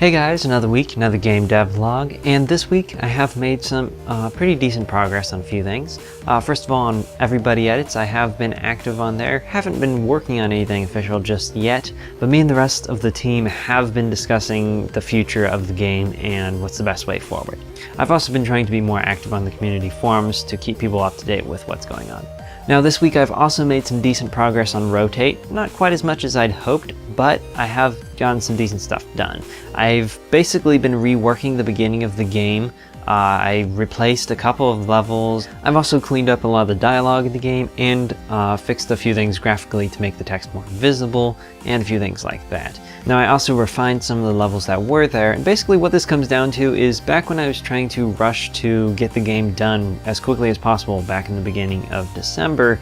Hey guys, another week, another game dev vlog, and this week I have made some pretty decent progress on a few things. First of all, on Everybody Edits, I have been active on there. Haven't been working on anything official just yet, but me and the rest of the team have been discussing the future of the game and what's the best way forward. I've also been trying to be more active on the community forums to keep people up to date with what's going on. Now this week I've also made some decent progress on Rotate, not quite as much as I'd hoped, but I have gotten some decent stuff done. I've basically been reworking the beginning of the game. I replaced a couple of levels. I've also cleaned up a lot of the dialogue in the game and fixed a few things graphically to make the text more visible and a few things like that. Now I also refined some of the levels that were there, and basically what this comes down to is back when I was trying to rush to get the game done as quickly as possible back in the beginning of December,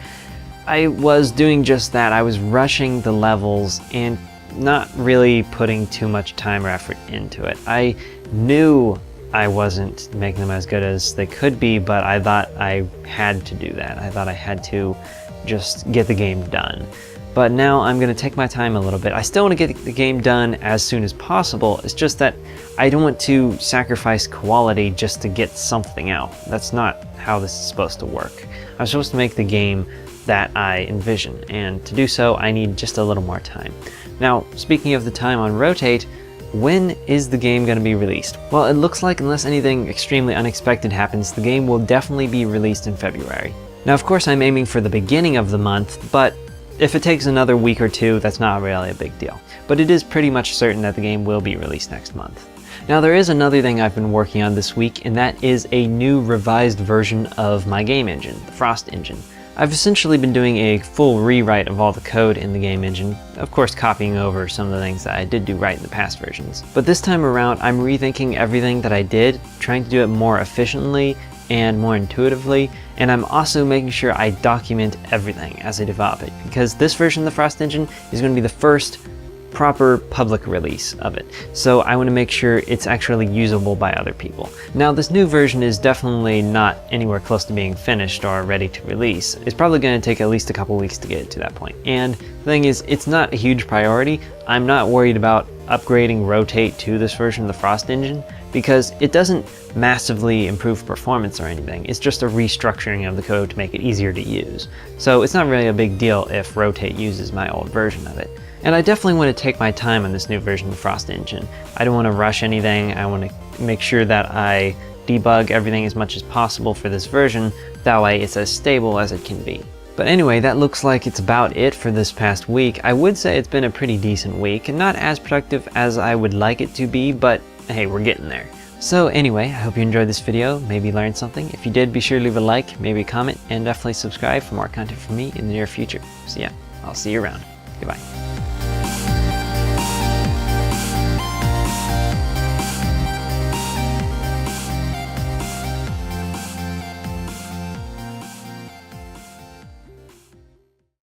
I was doing just that. I was rushing the levels and not really putting too much time or effort into it. I knew I wasn't making them as good as they could be, but I thought I had to do that. I thought I had to just get the game done. But now I'm going to take my time a little bit. I still want to get the game done as soon as possible. It's just that I don't want to sacrifice quality just to get something out. That's not how this is supposed to work. I'm supposed to make the game that I envision, and to do so I need just a little more time. Now, speaking of the time on Rotate, when is the game going to be released? Well, it looks like unless anything extremely unexpected happens, the game will definitely be released in February. Now, of course, I'm aiming for the beginning of the month, but if it takes another week or two, that's not really a big deal. But it is pretty much certain that the game will be released next month. Now, there is another thing I've been working on this week, and that is a new revised version of my game engine, the Frost engine. I've essentially been doing a full rewrite of all the code in the game engine, of course copying over some of the things that I did do right in the past versions. But this time around, I'm rethinking everything that I did, trying to do it more efficiently and more intuitively, and I'm also making sure I document everything as I develop it, because this version of the Frost engine is going to be the first proper public release of it, so I want to make sure it's actually usable by other people. Now, this new version is definitely not anywhere close to being finished or ready to release. It's probably going to take at least a couple weeks to get it to that point. And the thing is, it's not a huge priority. I'm not worried about upgrading Rotate to this version of the Frost engine, because it doesn't massively improve performance or anything. It's just a restructuring of the code to make it easier to use. So it's not really a big deal if Rotate uses my old version of it. And I definitely want to take my time on this new version of the Frost engine. I don't want to rush anything. I want to make sure that I debug everything as much as possible for this version. That way it's as stable as it can be. But anyway, that looks like it's about it for this past week. I would say it's been a pretty decent week, and not as productive as I would like it to be, but hey, we're getting there. So anyway, I hope you enjoyed this video, maybe learned something. If you did, be sure to leave a like, maybe a comment, and definitely subscribe for more content from me in the near future. So yeah, I'll see you around. Goodbye.